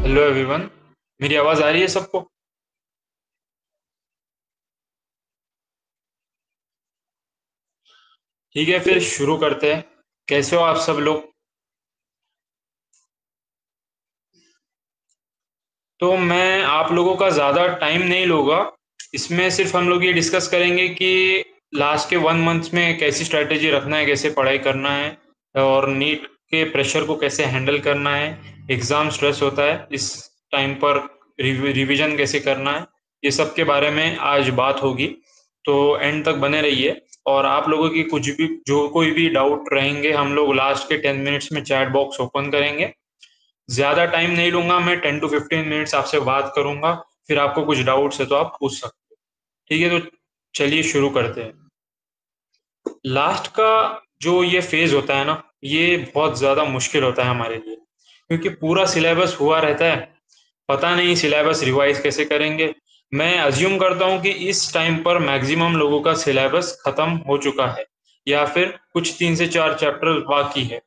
Hello everyone. मेरी आवाज़ आ रही है सबको? ठीक है, फिर शुरू करते हैं। कैसे हो आप सब लोग? तो मैं आप लोगों का ज़्यादा टाइम नहीं लूँगा। इसमें सिर्फ हम लोग ये डिस्कस करेंगे कि लास्ट के 1 मंथ में कैसी स्ट्रैटेजी रखना है, कैसे पढ़ाई करना है और नीट के प्रेशर को कैसे हैंडल करना है। एग्ज़ाम स्ट्रेस होता है, इस टाइम पर रिवीजन कैसे करना है, ये सब के बारे में आज बात होगी। तो एंड तक बने रहिए। और आप लोगों की कुछ भी जो कोई भी डाउट रहेंगे, हम लोग लास्ट के 10 मिनट्स में चैट बॉक्स ओपन करेंगे। ज़्यादा टाइम नहीं लूँगा, मैं 10 टू 15 मिनट्स आपसे बात करूँगा, फिर आपको कुछ डाउट्स है तो आप पूछ सकते हो। ठीक है, तो चलिए शुरू करते हैं। लास्ट का जो ये फ़ेज़ होता है ना, ये बहुत ज़्यादा मुश्किल होता है हमारे लिए, क्योंकि पूरा सिलेबस हुआ रहता है, पता नहीं सिलेबस रिवाइज़ कैसे करेंगे। मैं अज़्यूम करता हूँ कि इस टाइम पर मैक्सिमम लोगों का सिलेबस खत्म हो चुका है या फिर कुछ 3 से 4 चैप्टर बाकी है।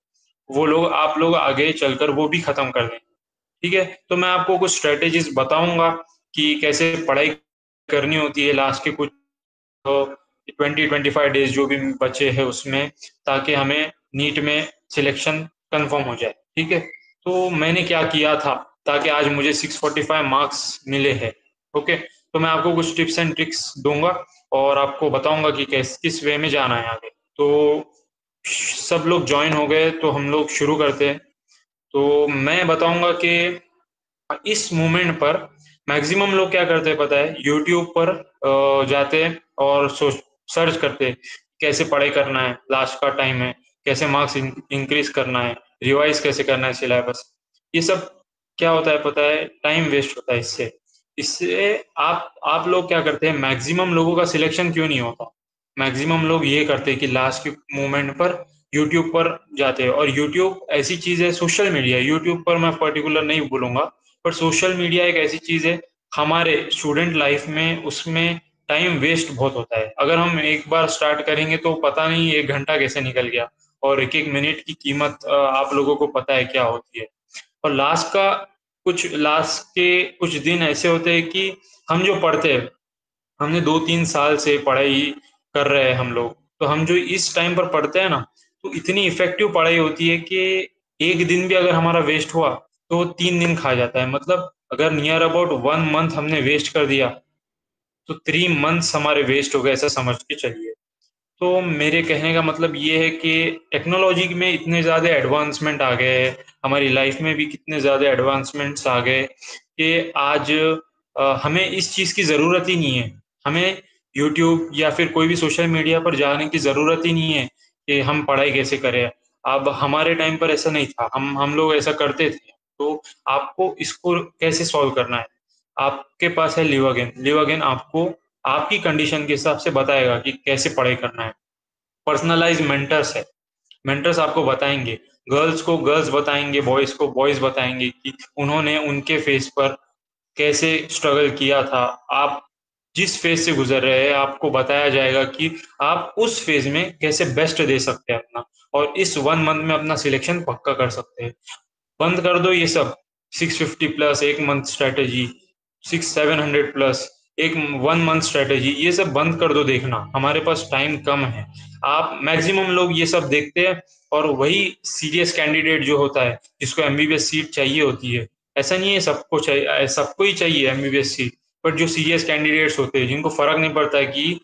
वो लोग आप लोग आगे चलकर वो भी खत्म कर दें। ठीक है? तो मैं आपको कुछ स्ट्रैटेजीज़ बताऊँगा कि कैसे पढ़ाई करनी होती है लास्ट के कुछ 20-25 डेज़ जो भी बचे हैं उसमें, ताकि हमें नीट में सिलेक्शन कन्फर्म हो जाए। ठीक है? तो मैंने क्या किया था ताकि आज मुझे 645 मार्क्स मिले हैं। ओके? तो मैं आपको कुछ टिप्स एंड ट्रिक्स दूँगा और आपको बताऊँगा कि किस वे में जाना है आगे। तो सब लोग जॉइन हो गए तो हम लोग शुरू करते हैं। तो मैं बताऊँगा कि इस मोमेंट पर मैक्सिमम लोग क्या करते हैं पता है? यूट्यूब पर जाते हैं और सर्च करते हैं, कैसे पढ़ाई करना है, लास्ट का टाइम है, कैसे मार्क्स इंक्रीज़ करना है, रिवाइज़ कैसे करना है सिलेबस। ये सब क्या होता है पता है? टाइम वेस्ट होता है इससे। इससे आप लोग क्या करते हैं, मैक्सिमम लोगों का सिलेक्शन क्यों नहीं होता? मैक्सिमम लोग ये करते हैं कि लास्ट के मोमेंट पर यूट्यूब पर जाते हैं, और यूट्यूब ऐसी चीज़ है, सोशल मीडिया, यूट्यूब पर मैं पर्टिकुलर नहीं बोलूँगा, पर सोशल मीडिया एक ऐसी चीज़ है, हमारे स्टूडेंट लाइफ में उसमें टाइम वेस्ट बहुत होता है। अगर हम एक बार स्टार्ट करेंगे तो पता नहीं 1 घंटा कैसे निकल गया, और एक-एक मिनट की कीमत आप लोगों को पता है क्या होती है। और लास्ट के कुछ दिन ऐसे होते हैं कि हम जो पढ़ते हैं, हमने 2-3 साल से पढ़ाई कर रहे हैं हम लोग, तो हम जो इस टाइम पर पढ़ते हैं ना, तो इतनी इफ़ेक्टिव पढ़ाई होती है कि 1 दिन भी अगर हमारा वेस्ट हुआ, तो वो 3 दिन खा जाता है। मतलब अगर नियर अबाउट 1 मंथ हमने वेस्ट कर दिया, तो 3 मंथ्स हमारे वेस्ट हो गए, ऐसा समझ के चलिए। तो मेरे कहने का मतलब ये है कि टेक्नोलॉजी में इतने ज़्यादा एडवांसमेंट आ गए हैं, हमारी लाइफ में भी कितने ज़्यादा एडवांसमेंट्स आ गए कि आज हमें इस चीज़ की ज़रूरत ही नहीं है। हमें यूट्यूब या फिर कोई भी सोशल मीडिया पर जाने की ज़रूरत ही नहीं है कि हम पढ़ाई कैसे करें। अब हमारे टाइम पर ऐसा नहीं था, हम लोग ऐसा करते थे। तो आपको इसको कैसे सॉल्व करना है? आपके पास है लिव अगेन। लिव अगेन आपको आपकी कंडीशन के हिसाब से बताएगा कि कैसे पढ़ाई करना है। पर्सनलाइज़ मेंटर्स है, मेंटर्स आपको बताएँगे, गर्ल्स को गर्ल्स बताएँगे, बॉयज़ को बॉयज़ बताएँगे कि उन्होंने उनके फ़ेज़ पर कैसे स्ट्रगल किया था। आप जिस फ़ेज़ से गुज़र रहे हैं, आपको बताया जाएगा कि आप उस फ़ेज़ में कैसे बेस्ट दे सकते हैं अपना, और इस 1 मंथ में अपना सिलेक्शन पक्का कर सकते हैं। बंद कर दो ये सब, 650 प्लस 1 मंथ स्ट्रैटेजी, 6-700 प्लस एक 1 मंथ स्ट्रैटेजी, ये सब बंद कर दो देखना, हमारे पास टाइम कम है। आप मैक्सिमम लोग ये सब देखते हैं, और वही सीरियस कैंडिडेट जो होता है, जिसको एमबीबीएस सीट चाहिए होती है, ऐसा नहीं है सबको चाहिए, सबको ही चाहिए एमबीबीएस सीट, बट जो सीरियस कैंडिडेट्स होते हैं, जिनको फ़र्क नहीं पड़ता है कि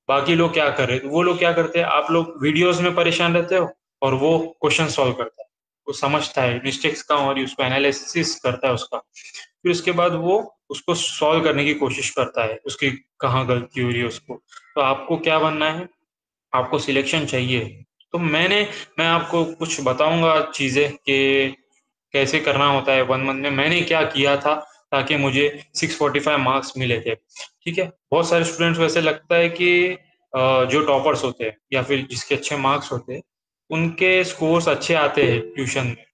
बाकी लोग क्या कर रहे हैं, तो वो लोग क्या करते हैं, आप लोग वीडियोज़ में परेशान रहते हो और वो क्वेश्चन सॉल्व करता है। वो समझता है मिस्टेक्स कहाँ हो रही है, उसको एनालिसिस करता है उसका। फिर उसके बाद वो उसको सॉल्व करने की कोशिश करता है, उसकी कहाँ गलती हो रही है उसको। तो आपको क्या बनना है? आपको सिलेक्शन चाहिए। तो मैं आपको कुछ बताऊँगा चीज़ें कि कैसे करना होता है 1 मंथ में। मैंने क्या किया था ताकि मुझे 645 मार्क्स मिले थे, ठीक है? बहुत सारे स्टूडेंट्स को ऐसे लगता है कि जो टॉपर्स होते हैं या फिर जिसके अच्छे मार्क्स होते हैं, उनके स्कोर्स अच्छे आते हैं ट्यूशन में।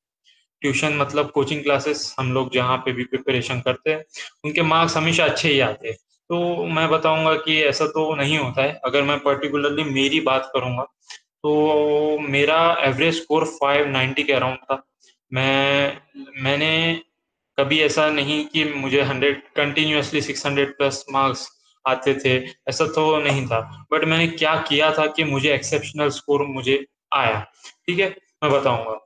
ट्यूशन मतलब कोचिंग क्लासेस, हम लोग जहाँ पे भी प्रिपरेशन करते हैं, उनके मार्क्स हमेशा अच्छे ही आते हैं। तो मैं बताऊँगा कि ऐसा तो नहीं होता है। अगर मैं पर्टिकुलरली मेरी बात करूँगा, तो मेरा एवरेज स्कोर 590 के अराउंड था। मैंने कभी ऐसा नहीं कि मुझे 100 कंटिन्यूअसली 600 प्लस मार्क्स आते थे, ऐसा तो नहीं था। बट मैंने क्या किया था कि मुझे एक्सेप्शनल स्कोर मुझे आया। ठीक है, मैं बताऊंगा।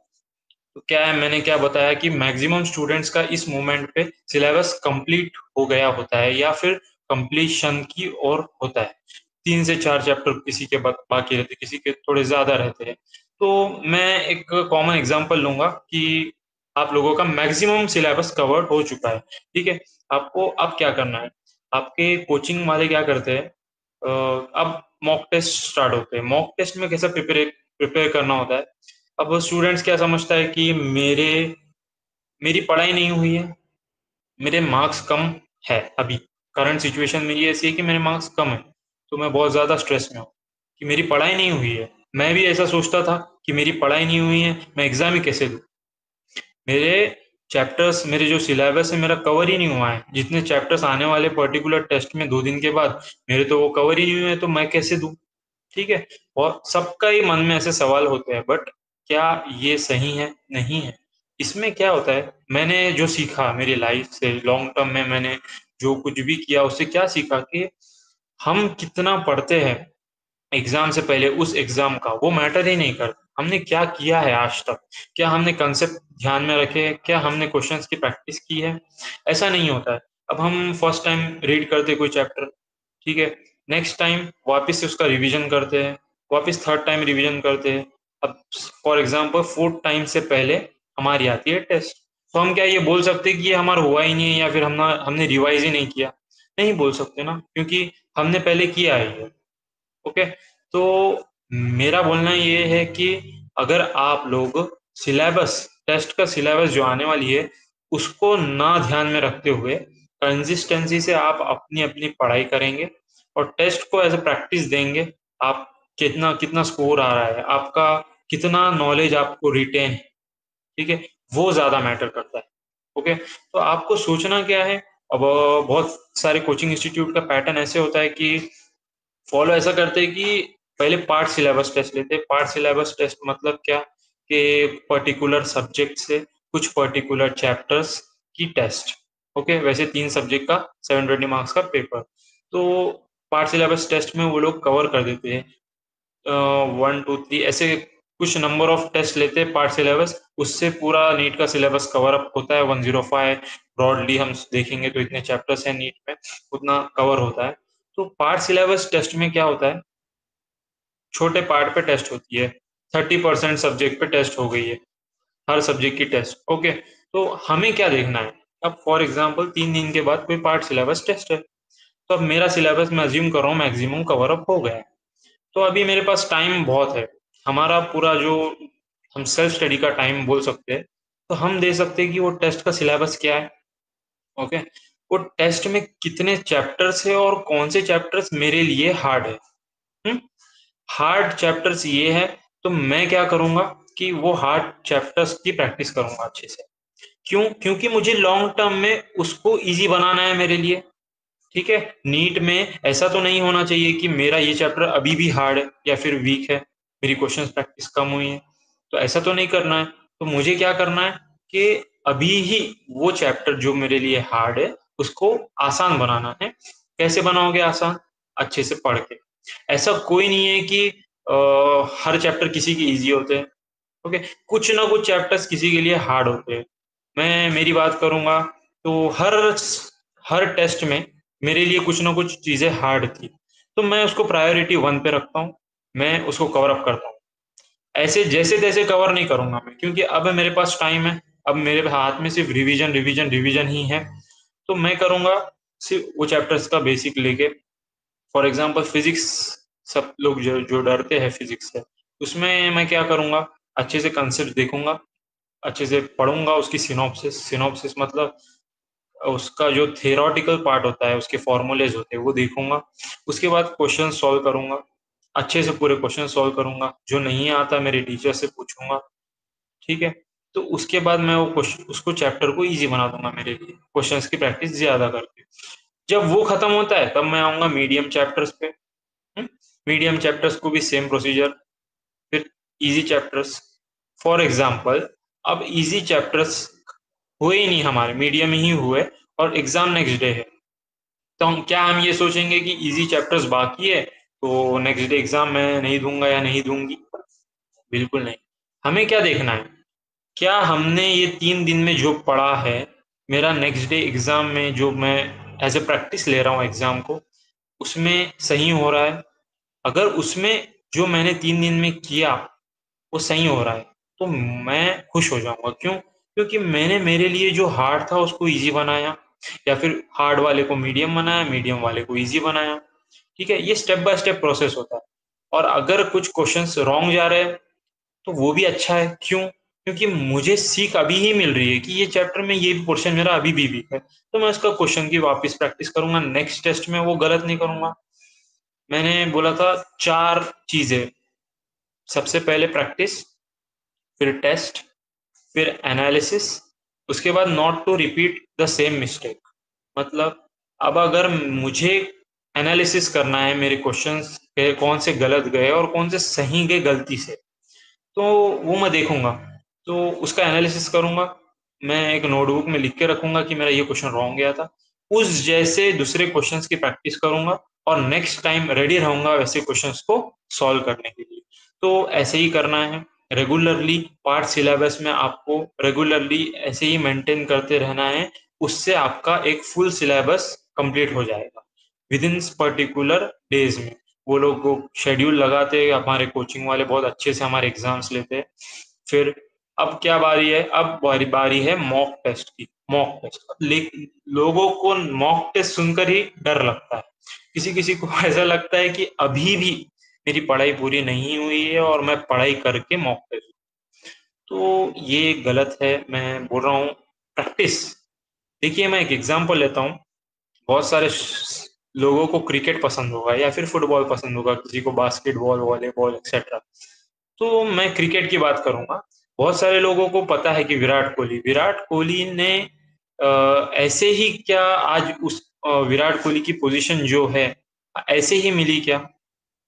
तो क्या है, मैंने क्या बताया कि मैक्सिमम स्टूडेंट्स का इस मोमेंट पे सिलेबस कंप्लीट हो गया होता है या फिर कंप्लीशन की ओर होता है। 3 से 4 चैप्टर किसी के बाकी रहते, किसी के थोड़े ज्यादा रहते हैं। तो मैं एक कॉमन एग्जांपल लूंगा कि आप लोगों का मैक्सिमम सिलेबस कवर हो चुका है। ठीक है, आपको अब क्या करना है, आपके कोचिंग वाले क्या करते हैं, अब मॉक टेस्ट स्टार्ट होते हैं। मॉक टेस्ट में कैसा प्रिपेयर प्रिपेयर करना होता है। अब स्टूडेंट्स क्या समझता है कि मेरी पढ़ाई नहीं हुई है, मेरे मार्क्स कम है अभी, करंट सिचुएशन में ये ऐसी है कि मेरे मार्क्स कम है, तो मैं बहुत ज़्यादा स्ट्रेस में हूँ कि मेरी पढ़ाई नहीं हुई है। मैं भी ऐसा सोचता था कि मेरी पढ़ाई नहीं हुई है, मैं एग्जाम ही कैसे दूँ। मेरे चैप्टर्स, मेरे जो सिलेबस है मेरा कवर ही नहीं हुआ है। जितने चैप्टर्स आने वाले पर्टिकुलर टेस्ट में 2 दिन के बाद, मेरे तो वो कवर ही नहीं हुए, तो मैं कैसे दूँ। ठीक है, और सबका ही मन में ऐसे सवाल होते हैं। बट क्या ये सही है? नहीं है। इसमें क्या होता है, मैंने जो सीखा मेरी लाइफ से लॉन्ग टर्म में, मैंने जो कुछ भी किया उससे क्या सीखा कि हम कितना पढ़ते हैं एग्जाम से पहले, उस एग्जाम का वो मैटर ही नहीं करता। हमने क्या किया है आज तक, क्या हमने कंसेप्ट ध्यान में रखे हैं, क्या हमने क्वेश्चंस की प्रैक्टिस की है। ऐसा नहीं होता है। अब हम फर्स्ट टाइम रीड करते कोई चैप्टर, ठीक है, नेक्स्ट टाइम वापस से उसका रिवीजन करते हैं, वापस थर्ड टाइम रिवीजन करते हैं। अब फॉर एग्जांपल फोर्थ टाइम से पहले हमारी आती है टेस्ट, तो हम क्या ये बोल सकते हैं कि ये हमारा हुआ ही नहीं है या फिर हमने रिवाइज ही नहीं किया। नहीं बोल सकते ना, क्योंकि हमने पहले किया है ये। ओके, तो मेरा बोलना ये है कि अगर आप लोग सिलेबस, टेस्ट का सिलेबस जो आने वाली है उसको ना ध्यान में रखते हुए कंसिस्टेंसी से आप अपनी अपनी पढ़ाई करेंगे और टेस्ट को एज ए प्रैक्टिस देंगे, आप कितना कितना स्कोर आ रहा है आपका, कितना नॉलेज आपको रिटेन है, ठीक है, वो ज्यादा मैटर करता है। ओके, तो आपको सोचना क्या है। अब बहुत सारे कोचिंग इंस्टीट्यूट का पैटर्न ऐसे होता है कि फॉलो ऐसा करते हैं कि पहले पार्ट सिलेबस टेस्ट लेते हैं। पार्ट सिलेबस टेस्ट मतलब क्या, कि पर्टिकुलर सब्जेक्ट से कुछ पर्टिकुलर चैप्टर्स की टेस्ट। ओके, वैसे 3 सब्जेक्ट का 720 मार्क्स का पेपर। तो पार्ट सिलेबस टेस्ट में वो लोग कवर कर देते हैं 1 2 3 ऐसे कुछ नंबर ऑफ टेस्ट लेते हैं पार्ट सिलेबस, उससे पूरा नीट का सिलेबस कवर अप होता है 105। ब्रॉडली हम देखेंगे तो इतने चैप्टर्स हैं नीट में, उतना कवर होता है। तो पार्ट सिलेबस टेस्ट में क्या होता है, छोटे पार्ट पे टेस्ट होती है, 30% सब्जेक्ट पे टेस्ट हो गई है, हर सब्जेक्ट की टेस्ट। ओके, तो हमें क्या देखना है, अब फॉर एग्जाम्पल 3 दिन के बाद कोई पार्ट सिलेबस टेस्ट है, तो अब मेरा सिलेबस मैं अज्यूम कर रहा हूँ मैक्सिमम कवर अप हो गया है। तो अभी मेरे पास टाइम बहुत है, हमारा पूरा जो हम सेल्फ स्टडी का टाइम बोल सकते हैं, तो हम दे सकते हैं कि वो टेस्ट का सिलेबस क्या है। ओके, वो टेस्ट में कितने चैप्टर्स है और कौन से चैप्टर्स मेरे लिए हार्ड है। हार्ड चैप्टर्स ये है, तो मैं क्या करूंगा कि वो हार्ड चैप्टर्स की प्रैक्टिस करूंगा अच्छे से। क्यों? क्योंकि मुझे लॉन्ग टर्म में उसको इजी बनाना है मेरे लिए। ठीक है, नीट में ऐसा तो नहीं होना चाहिए कि मेरा ये चैप्टर अभी भी हार्ड है या फिर वीक है, मेरी क्वेश्चंस प्रैक्टिस कम हुई है, तो ऐसा तो नहीं करना है। तो मुझे क्या करना है कि अभी ही वो चैप्टर जो मेरे लिए हार्ड है उसको आसान बनाना है। कैसे बनाओगे आसान? अच्छे से पढ़ के। ऐसा कोई नहीं है कि हर चैप्टर किसी के इजी होते हैं। ओके, कुछ ना कुछ चैप्टर्स किसी के लिए हार्ड होते हैं। मैं मेरी बात करूंगा तो हर टेस्ट में मेरे लिए कुछ ना कुछ चीजें हार्ड थी, तो मैं उसको प्रायोरिटी 1 पे रखता हूँ, मैं उसको कवर अप करता हूँ। ऐसे जैसे तैसे कवर नहीं करूंगा मैं, क्योंकि अब मेरे पास टाइम है, अब मेरे हाथ में सिर्फ रिवीजन रिवीजन रिवीजन ही है। तो मैं करूंगा सिर्फ वो चैप्टर्स का बेसिक लेके। फॉर एग्जाम्पल फिजिक्स, सब लोग जो डरते हैं फिजिक्स से, उसमें मैं क्या करूंगा, अच्छे से कंसेप्ट देखूंगा, अच्छे से पढ़ूंगा उसकी सिनॉप्सिस। सिनॉप्सिस मतलब उसका जो थियोरेटिकल पार्ट होता है, उसके फॉर्मूलेज होते हैं वो देखूंगा। उसके बाद क्वेश्चन सॉल्व करूंगा, अच्छे से पूरे क्वेश्चन सॉल्व करूंगा, जो नहीं आता मेरे टीचर से पूछूंगा। ठीक है, तो उसके बाद मैं वो क्वेश्चन, उसको चैप्टर को इजी बना दूंगा मेरे लिए, क्वेश्चंस की प्रैक्टिस ज्यादा करके। जब वो खत्म होता है तब मैं आऊंगा मीडियम चैप्टर्स पे। मीडियम चैप्टर्स को भी सेम प्रोसीजर, फिर इजी चैप्टर्स। फॉर एग्जाम्पल, अब इजी चैप्टर्स हुए ही नहीं, हमारे मीडियम ही हुए और एग्जाम नेक्स्ट डे है। तो हम क्या हम ये सोचेंगे कि इजी चैप्टर्स बाकी है तो नेक्स्ट डे एग्जाम मैं नहीं दूंगा या नहीं दूंगी? बिल्कुल नहीं। हमें क्या देखना है, क्या हमने ये 3 दिन में जो पढ़ा है, मेरा नेक्स्ट डे एग्जाम में जो मैं एज ए प्रैक्टिस ले रहा हूँ एग्जाम को, उसमें सही हो रहा है? अगर उसमें जो मैंने 3 दिन में किया वो सही हो रहा है तो मैं खुश हो जाऊंगा। क्यों? क्योंकि मैंने मेरे लिए जो हार्ड था उसको इजी बनाया, या फिर हार्ड वाले को मीडियम बनाया, मीडियम वाले को इजी बनाया। ठीक है, ये स्टेप बाय स्टेप प्रोसेस होता है। और अगर कुछ क्वेश्चंस रॉन्ग जा रहे हैं तो वो भी अच्छा है। क्यों? क्योंकि मुझे सीख अभी ही मिल रही है कि ये चैप्टर में ये पोर्शन मेरा अभी भी वीक है, तो मैं उसका क्वेश्चन की वापस प्रैक्टिस करूंगा, नेक्स्ट टेस्ट में वो गलत नहीं करूंगा। मैंने बोला था 4 चीजें, सबसे पहले प्रैक्टिस, फिर टेस्ट, फिर एनालिसिस, उसके बाद not to repeat the same mistake. मतलब अब अगर मुझे एनालिसिस करना है मेरे क्वेश्चंस के कौन से गलत गए और कौन से सही गए गलती से, तो वो मैं देखूंगा, तो उसका एनालिसिस करूंगा। मैं एक नोटबुक में लिख के रखूंगा कि मेरा ये क्वेश्चन रॉन्ग गया था, उस जैसे दूसरे क्वेश्चंस की प्रैक्टिस करूंगा और नेक्स्ट टाइम रेडी रहूंगा वैसे क्वेश्चंस को सॉल्व करने के लिए। तो ऐसे ही करना है रेगुलरली, पार्ट सिलेबस में आपको रेगुलरली ऐसे ही मेंटेन करते रहना है। उससे आपका एक फुल सिलेबस कंप्लीट हो जाएगा विद इन पर्टिकुलर डेज में। वो लोग को शेड्यूल लगाते हैं, हमारे कोचिंग वाले बहुत अच्छे से हमारे एग्जाम्स लेते हैं। फिर अब क्या बारी है, अब बारी बारी है मॉक टेस्ट की। मॉक टेस्ट लोगों को मॉक टेस्ट सुनकर ही डर लगता है, किसी किसी को ऐसा लगता है कि अभी भी मेरी पढ़ाई पूरी नहीं हुई है और मैं पढ़ाई करके मॉक टेस्ट, तो ये गलत है। मैं बोल रहा हूँ प्रैक्टिस। देखिए मैं एक एग्जांपल लेता हूँ, बहुत सारे लोगों को क्रिकेट पसंद होगा या फिर फुटबॉल पसंद होगा, किसी को बास्केटबॉल, वॉलीबॉल एक्सेट्रा। तो मैं क्रिकेट की बात करूंगा। बहुत सारे लोगों को पता है कि विराट कोहली ने ऐसे ही क्या आज उस विराट कोहली की पोजीशन जो है ऐसे ही मिली क्या?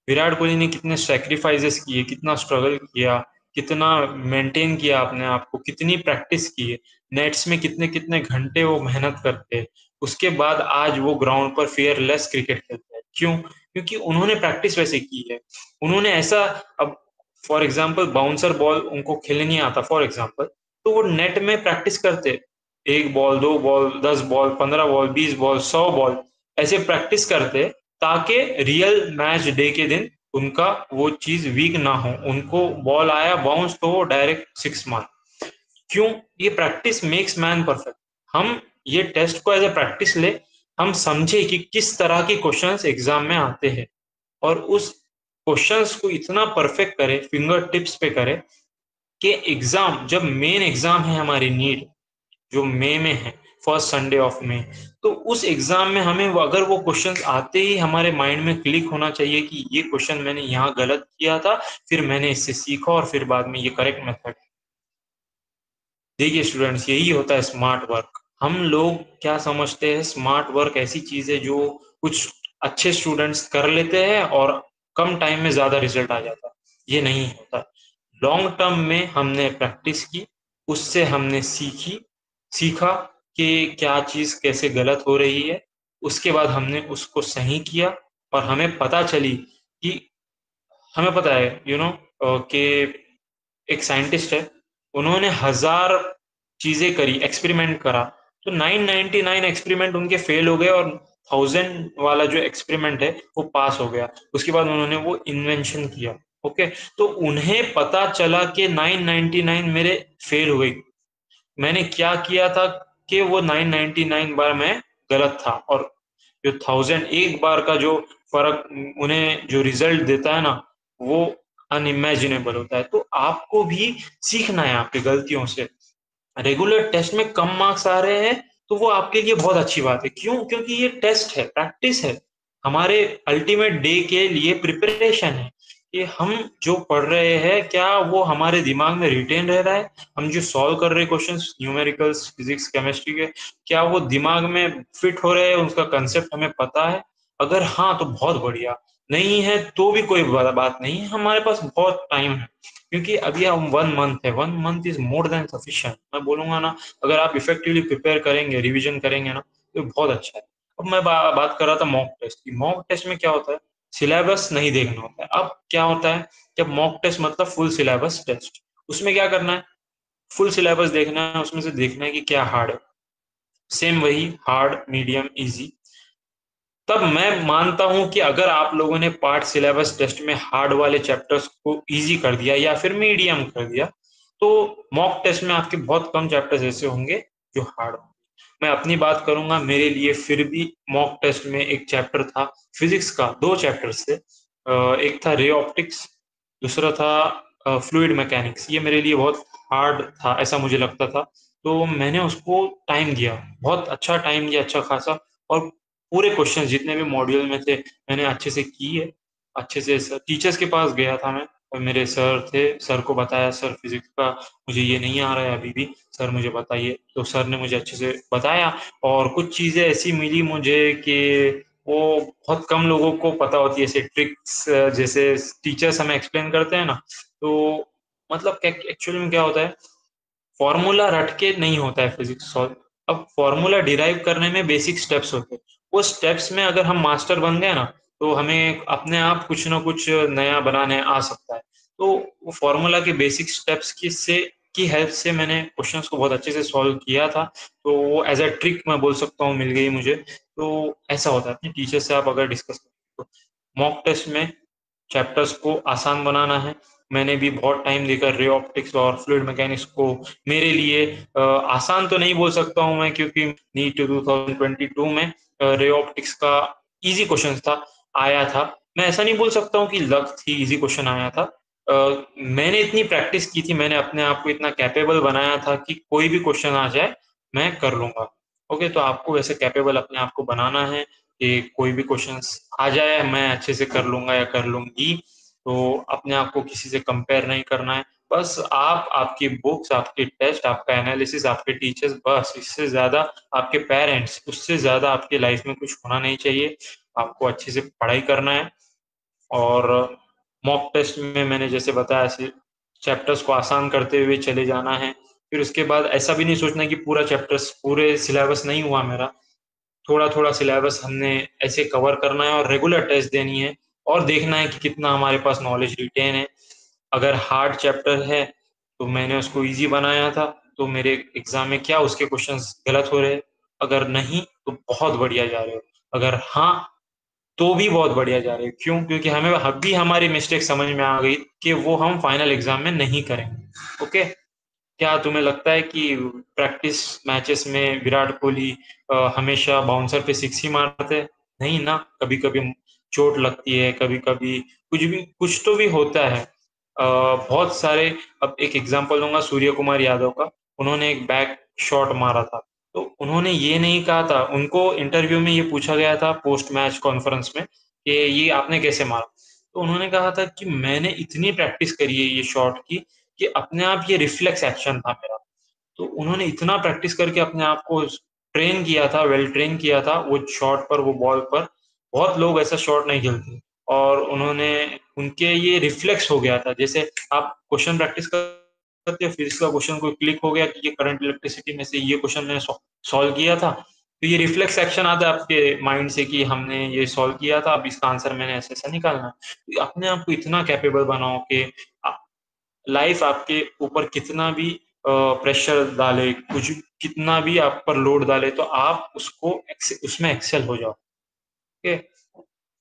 विराट कोहली ने कितने सेक्रीफाइसेस किए, कितना स्ट्रगल किया, कितना मेंटेन किया अपने आप को, कितनी प्रैक्टिस की है, नेट्स में कितने कितने घंटे वो मेहनत करते हैं, उसके बाद आज वो ग्राउंड पर फेयरलेस क्रिकेट खेलते हैं। क्यों? क्योंकि उन्होंने प्रैक्टिस वैसे की है। उन्होंने ऐसा, अब फॉर एग्जाम्पल बाउंसर बॉल उनको खेलने नहीं आता फॉर एग्जाम्पल, तो वो नेट में प्रैक्टिस करते, 1 ball, 2 ball, 10 ball, 15 ball, 20 ball, 100 ball, ऐसे प्रैक्टिस करते ताकि रियल मैच डे के दिन उनका वो चीज वीक ना हो, उनको बॉल आया बाउंस तो वो डायरेक्ट 6 मार। क्यों? ये प्रैक्टिस मेक्स मैन परफेक्ट। हम ये टेस्ट को एज ए प्रैक्टिस ले, हम समझे कि किस तरह के क्वेश्चंस एग्जाम में आते हैं और उस क्वेश्चंस को इतना परफेक्ट करे, फिंगर टिप्स पे करे कि एग्जाम जब मेन एग्जाम है हमारी नीट, जो मई में है, फर्स्ट संडे ऑफ मई, तो उस एग्जाम में हमें अगर वो क्वेश्चन आते ही हमारे माइंड में क्लिक होना चाहिए कि ये क्वेश्चन मैंने यहाँ गलत किया था, फिर मैंने इससे सीखा और फिर बाद में ये करेक्ट मेथड। देखिए स्टूडेंट्स, यही होता है स्मार्ट वर्क। हम लोग क्या समझते हैं स्मार्ट वर्क ऐसी चीज है जो कुछ अच्छे स्टूडेंट्स कर लेते हैं और कम टाइम में ज्यादा रिजल्ट आ जाता है। ये नहीं होता। लॉन्ग टर्म में हमने प्रैक्टिस की, उससे हमने सीखा कि क्या चीज कैसे गलत हो रही है, उसके बाद हमने उसको सही किया और हमें पता चली कि हमें पता है कि एक साइंटिस्ट है, उन्होंने 1000 चीजें करी, एक्सपेरिमेंट करा, तो 999 एक्सपेरिमेंट उनके फेल हो गए और 1000 वाला जो एक्सपेरिमेंट है वो पास हो गया। उसके बाद उन्होंने वो इन्वेंशन किया। ओके, तो उन्हें पता चला कि 999 मेरे फेल हुए, मैंने क्या किया था कि वो 999 बार मैं गलत था, और जो 1001 बार का जो फर्क उन्हें जो रिजल्ट देता है ना, वो अनइमेजिनेबल होता है। तो आपको भी सीखना है आपकी गलतियों से। रेगुलर टेस्ट में कम मार्क्स आ रहे हैं तो वो आपके लिए बहुत अच्छी बात है। क्यों? क्योंकि ये टेस्ट है, प्रैक्टिस है, हमारे अल्टीमेट डे के लिए प्रिपरेशन है कि हम जो पढ़ रहे हैं क्या वो हमारे दिमाग में रिटेन रह रहा है, हम जो सॉल्व कर रहे हैं क्वेश्चंस न्यूमेरिकल्स, फिजिक्स, केमिस्ट्री के, क्या वो दिमाग में फिट हो रहे हैं, उसका कंसेप्ट हमें पता है? अगर हाँ तो बहुत बढ़िया, नहीं है तो भी कोई बात नहीं है, हमारे पास बहुत टाइम है। क्योंकि अभी हम 1 मंथ है, 1 month is more than sufficient. मैं बोलूँगा ना, अगर आप इफेक्टिवली प्रिपेयर करेंगे, रिविज़न करेंगे ना, तो बहुत अच्छा है। अब मैं बात कर रहा था मॉक टेस्ट की। मॉक टेस्ट में क्या होता है, सिलेबस नहीं देखना होता है। अब क्या होता है, जब मॉक टेस्ट मतलब फुल सिलेबस टेस्ट, उसमें क्या करना है, फुल सिलेबस देखना है, उसमें से देखना है कि क्या हार्ड है। सेम वही हार्ड, मीडियम, ईज़ी। तब मैं मानता हूँ कि अगर आप लोगों ने पार्ट सिलेबस टेस्ट में हार्ड वाले चैप्टर्स को ईज़ी कर दिया या फिर मीडियम कर दिया, तो मॉक टेस्ट में आपके बहुत कम चैप्टर्स ऐसे होंगे जो हार्ड होंगे। मैं अपनी बात करूँगा, मेरे लिए फिर भी मॉक टेस्ट में एक चैप्टर था फिज़िक्स का, 2 चैप्टर्स थे। एक था रे ऑप्टिक्स, दूसरा था फ्लूइड मैकेनिक्स। ये मेरे लिए बहुत हार्ड था, ऐसा मुझे लगता था। तो मैंने उसको टाइम दिया, बहुत अच्छा टाइम दिया, अच्छा खासा, और पूरे क्वेश्चन जितने भी मॉड्यूल में थे, मैंने अच्छे से किए। अच्छे से टीचर्स के पास गया था मैं, और मेरे सर थे, सर को बताया, सर फिज़िक्स का मुझे ये नहीं आ रहा है अभी भी, सर मुझे बताइए। तो सर ने मुझे अच्छे से बताया, और कुछ चीज़ें ऐसी मिली मुझे कि वो बहुत कम लोगों को पता होती है, ऐसे ट्रिक्स, जैसे टीचर्स हमें एक्सप्लेन करते हैं ना, तो मतलब क्या एक्चुअली में क्या होता है, फॉर्मूला रट के नहीं होता है फिजिक्स सॉल्व। अब फॉर्मूला डिराइव करने में बेसिक स्टेप्स होते हैं। वो स्टेप्स में अगर हम मास्टर बन गए ना, तो हमें अपने आप कुछ ना कुछ नया बनाने आ सकता है। तो वो फॉर्मूला के बेसिक स्टेप्स की हेल्प से मैंने क्वेश्चंस को बहुत अच्छे से सॉल्व किया था। तो वो एज़ अ ट्रिक मैं बोल सकता हूँ मिल गई मुझे। तो ऐसा होता है, अपने टीचर से आप अगर डिस्कस करें तो। मॉक टेस्ट में चैप्टर्स को आसान बनाना है। मैंने भी बहुत टाइम देकर रे ऑप्टिक्स और फ्लूइड मैकेनिक्स को, मेरे लिए आसान तो नहीं बोल सकता हूँ मैं, क्योंकि नीट 2022 में रे ऑप्टिक्स का ईज़ी क्वेश्चन था, आया था। मैं ऐसा नहीं बोल सकता हूँ कि लक थी, ईज़ी क्वेश्चन आया था। मैंने इतनी प्रैक्टिस की थी, मैंने अपने आप को इतना कैपेबल बनाया था कि कोई भी क्वेश्चन आ जाए, मैं कर लूँगा। ओके, तो आपको वैसे कैपेबल अपने आप को बनाना है कि कोई भी क्वेश्चंस आ जाए, मैं अच्छे से कर लूँगा या कर लूँगी। तो अपने आप को किसी से कंपेयर नहीं करना है। बस आप, आपकी बुक्स, आपके टेस्ट, आपका एनालिसिस, आपके टीचर्स, बस इससे ज़्यादा आपके पेरेंट्स, उससे ज़्यादा आपकी लाइफ में कुछ होना नहीं चाहिए। आपको अच्छे से पढ़ाई करना है, और मॉक टेस्ट में मैंने जैसे बताया, ऐसे चैप्टर्स को आसान करते हुए चले जाना है। फिर उसके बाद ऐसा भी नहीं सोचना है कि पूरा चैप्टर्स, पूरे सिलेबस नहीं हुआ मेरा। थोड़ा-थोड़ा सिलेबस हमने ऐसे कवर करना है, और रेगुलर टेस्ट देनी है, और देखना है कि कितना हमारे पास नॉलेज रिटेन है। अगर हार्ड चैप्टर है, तो मैंने उसको ईज़ी बनाया था, तो मेरे एग्ज़ाम में क्या उसके क्वेश्चंस गलत हो रहे हैं? अगर नहीं, तो बहुत बढ़िया जा रहे हो। अगर हाँ, तो भी बहुत बढ़िया जा रहे हो। क्यों? क्योंकि हमें अभी हमारी मिस्टेक समझ में आ गई कि वो हम फाइनल एग्ज़ाम में नहीं करेंगे। ओके? क्या तुम्हें लगता है कि प्रैक्टिस मैचेस में विराट कोहली हमेशा बाउंसर पे सिक्स ही मारते हैं? नहीं ना, कभी-कभी चोट लगती है, कभी-कभी कुछ तो भी होता है। बहुत सारे, अब एक एग्ज़ाम्पल दूँगा सूर्य कुमार यादव का, उन्होंने एक बैक शॉट मारा था, तो उन्होंने ये नहीं कहा था, उनको इंटरव्यू में ये पूछा गया था पोस्ट मैच कॉन्फ्रेंस में कि ये आपने कैसे मारा? तो उन्होंने कहा था कि मैंने इतनी प्रैक्टिस करी है ये शॉट की, कि अपने आप ये रिफ्लेक्स एक्शन था मेरा। तो उन्होंने इतना प्रैक्टिस करके अपने आप को ट्रेन किया था, वेल ट्रेन किया था, वो शॉट पर, वो बॉल पर। बहुत लोग ऐसा शॉट नहीं खेलते, और उन्होंने, उनके ये रिफ्लेक्स हो गया था। जैसे आप क्वेश्चन प्रैक्टिस करते हो, फिजिक्स का क्वेश्चन कोई क्लिक हो गया कि ये करंट इलेक्ट्रिसिटी में से ये क्वेश्चन मैंने सॉल्व किया था, तो ये रिफ्लेक्स एक्शन आता है आपके माइंड से कि हमने ये सॉल्व किया था, अब इसका आंसर मैंने ऐसे-ऐसा निकालना है। तो अपने आप को इतना कैपेबल बनाओ कि अ, लाइफ आपके ऊपर कितना भी प्रेशर डाले, कुछ कितना भी आप पर लोड डाले, तो आप उसको उसमें एक्सेल हो जाओ। ओके?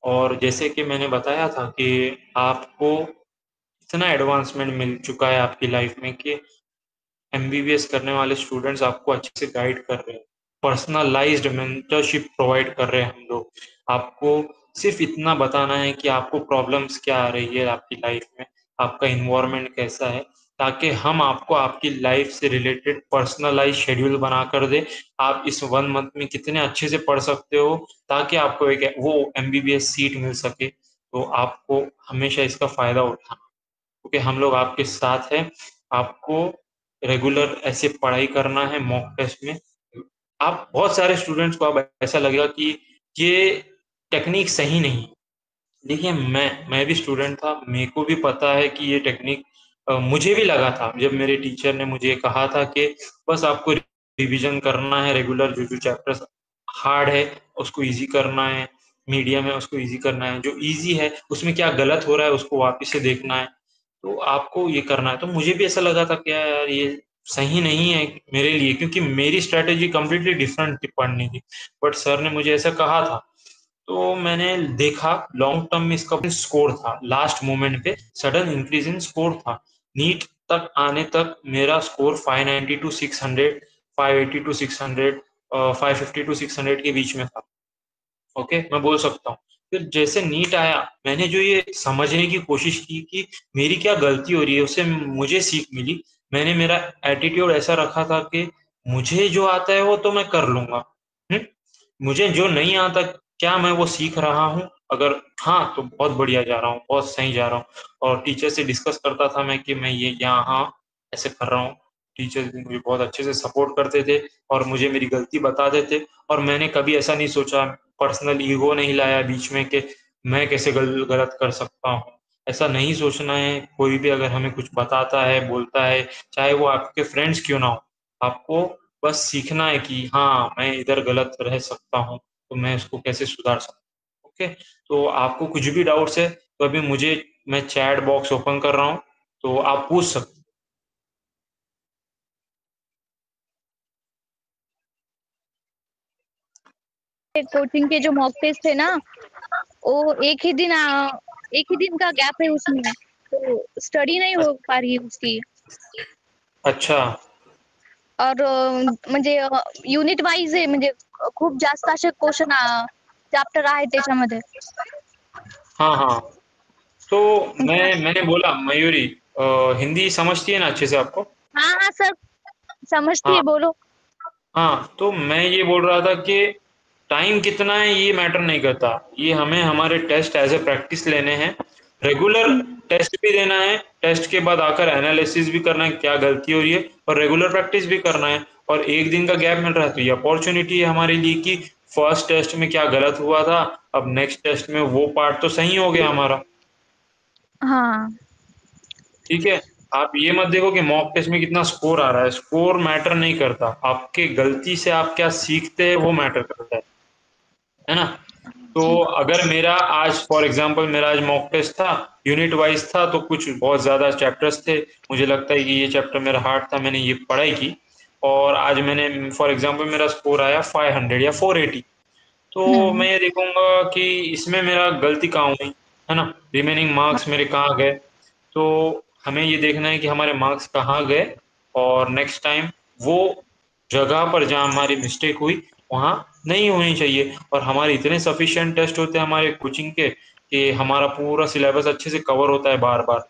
और जैसे कि मैंने बताया था कि आपको इतना एडवांसमेंट मिल चुका है आपकी लाइफ में कि एमबीबीएस करने वाले स्टूडेंट्स आपको अच्छे से गाइड कर रहे हैं। पर्सनलाइज़्ड मेंटरशिप प्रोवाइड कर रहे हैं हम लोग। आपको सिर्फ़ इतना बताना है कि आपको प्रॉब्लम्स क्या आ रही है आपकी लाइफ़ में, आपका एनवायरनमेंट कैसा है, ताकि हम आपको आपकी लाइफ़ से रिलेटेड पर्सनलाइज़्ड शेड्यूल बनाकर दें। आप इस 1 मंथ में कितने अच्छे से पढ़ सकते हो, ताकि आपको एक वो एमबीबीएस सीट मिल सके। तो आपको हमेशा इसका फ़ायदा उठाना, क्योंकि हम लोग आपके साथ हैं। आपको रेगुलर ऐसे पढ़ाई करना है मॉक टेस्ट में। आप बहुत सारे स्टूडेंट्स को अब ऐसा लगेगा कि ये टेक्नीक सही नहीं है। देखिए, मैं भी स्टूडेंट था, मेरे को भी पता है कि ये टेक्नीक मुझे भी लगा था जब मेरे टीचर ने मुझे कहा था कि बस आपको रिवीजन करना है रेगुलर, जो जो चैप्टर्स हार्ड है उसको इजी करना है, मीडियम है उसको इजी करना है, जो इजी है उसमें क्या गलत हो रहा है उसको वापस से देखना है, तो आपको ये करना है। तो मुझे भी ऐसा लगा था कि यार ये सही नहीं है मेरे लिए, क्योंकि मेरी स्ट्रैटेजी कंप्लीटली डिफरेंट थी पढ़ने की, बट सर ने मुझे ऐसा कहा था। तो मैंने देखा लॉन्ग टर्म में इसका स्कोर था, लास्ट मोमेंट पे सडन इंक्रीज इन स्कोर था। नीट तक आने तक मेरा स्कोर 590 टू 600, 580 टू 600, 550 टू 600 के बीच में था। ओके, मैं बोल सकता हूँ। फिर जैसे नीट आया, मैंने जो ये समझने की कोशिश की कि मेरी क्या गलती हो रही है, उससे मुझे सीख मिली। मैंने मेरा एटीट्यूड ऐसा रखा था कि मुझे जो आता है वो तो मैं कर लूंगा। हम्म मुझे जो नहीं आता, क्या मैं वो सीख रहा हूँ? अगर हाँ, तो बहुत बढ़िया जा रहा हूँ, बहुत सही जा रहा हूँ। और टीचर से डिस्कस करता था मैं कि मैं ये यहाँ ऐसे कर रहा हूँ। टीचर भी मुझे बहुत अच्छे से सपोर्ट करते थे और मुझे मेरी गलती बताते थे। और मैंने कभी ऐसा नहीं सोचा, पर्सनल ईगो नहीं लाया बीच में कि मैं कैसे गलत कर सकता हूँ। ऐसा नहीं सोचना है। कोई भी अगर हमें कुछ बताता है, बोलता है, चाहे वो आपके फ्रेंड्स क्यों ना हो, आपको बस सीखना है कि हाँ, मैं इधर गलत रह सकता हूँ, तो मैं इसको कैसे सुधार सकता हूँ। ओके, तो आपको कुछ भी डाउट्स है तो अभी मुझे, मैं चैट बॉक्स ओपन कर रहा हूँ, तो आप पूछ सकते कोचिंग के जो मॉक टेस्ट है ना, वो एक ही दिन का गैप है उसमें, तो स्टडी नहीं हैं। हो पा रही है उसकी। अच्छा। और म्हणजे युनिट वाईज आहे, म्हणजे खूप जास्त असे क्वेश्चन चॅप्टर आहेत त्याच्यामध्ये. हाँ हाँ, तो मैंने बोला मयूरी, हिंदी समझती है ना अच्छे से आपको? हाँ हाँ सर, समझती हाँ है, बोलो। हाँ, तो मैं ये बोल रहा था कि टाइम कितना है ये मैटर नहीं करता, ये हमें हमारे टेस्ट एज ए प्रैक्टिस लेने हैं। रेगुलर टेस्ट भी देना है, टेस्ट के बाद आकर एनालिसिस भी करना है क्या गलती हो रही है, और रेगुलर प्रैक्टिस भी करना है। और एक दिन का गैप मिल रहा है तो ये अपॉर्चुनिटी है हमारे लिए कि फर्स्ट टेस्ट में क्या गलत हुआ था, अब नेक्स्ट टेस्ट में वो पार्ट तो सही हो गया हमारा। हाँ ठीक है, आप ये मत देखो कि मॉक टेस्ट में कितना स्कोर आ रहा है, स्कोर मैटर नहीं करता, आपके गलती से आप क्या सीखते हैं वो मैटर करता है ना? तो जी। अगर मेरा आज फॉर एग्जांपल मेरा आज मॉक टेस्ट था, यूनिट वाइज था, तो कुछ बहुत ज़्यादा चैप्टर्स थे, मुझे लगता है कि ये चैप्टर मेरा हार्ड था, मैंने ये पढ़ाई की, और आज मैंने फॉर एग्जांपल मेरा स्कोर आया 500 या 480, तो हम्म। मैं ये देखूंगा कि इसमें मेरा गलती कहाँ हुई, है ना? रिमेनिंग मार्क्स मेरे कहाँ गए? तो हमें ये देखना है कि हमारे मार्क्स कहाँ गए, और नेक्स्ट टाइम वो जगह पर जहाँ हमारी मिस्टेक हुई वहाँ नहीं होनी चाहिए। और हमारे इतने सफिशिएंट टेस्ट होते हैं हमारे कोचिंग के कि हमारा पूरा सिलेबस अच्छे से कवर होता है बार बार,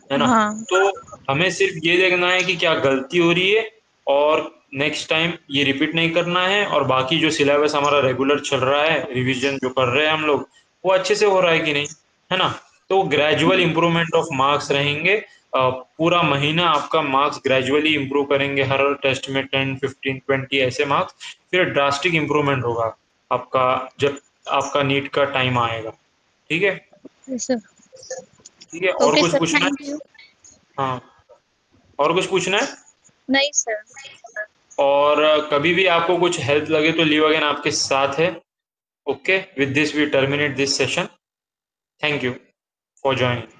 है ना? हाँ तो हमें सिर्फ ये देखना है कि क्या गलती हो रही है, और नेक्स्ट टाइम ये रिपीट नहीं करना है, और बाकी जो सिलेबस हमारा रेगुलर चल रहा है, रिवीजन जो कर रहे हैं हम लोग, वो अच्छे से हो रहा है कि नहीं, है ना? तो ग्रेजुअल इंप्रूवमेंट ऑफ मार्क्स रहेंगे। पूरा महीना आपका मार्क्स ग्रेजुअली इंप्रूव करेंगे, हर टेस्ट में 10 15 20 ऐसे मार्क्स, फिर ड्रास्टिक इंप्रूवमेंट होगा आपका जब आपका नीट का टाइम आएगा। ठीक है? सर। ठीक है, और ओके कुछ सर, पूछना थैंक है? यू। हाँ, और कुछ पूछना है? नहीं सर। और कभी भी आपको कुछ हेल्प लगे तो लीव अगेन आपके साथ है। Okay, with this we terminate this session. Thank you for joining.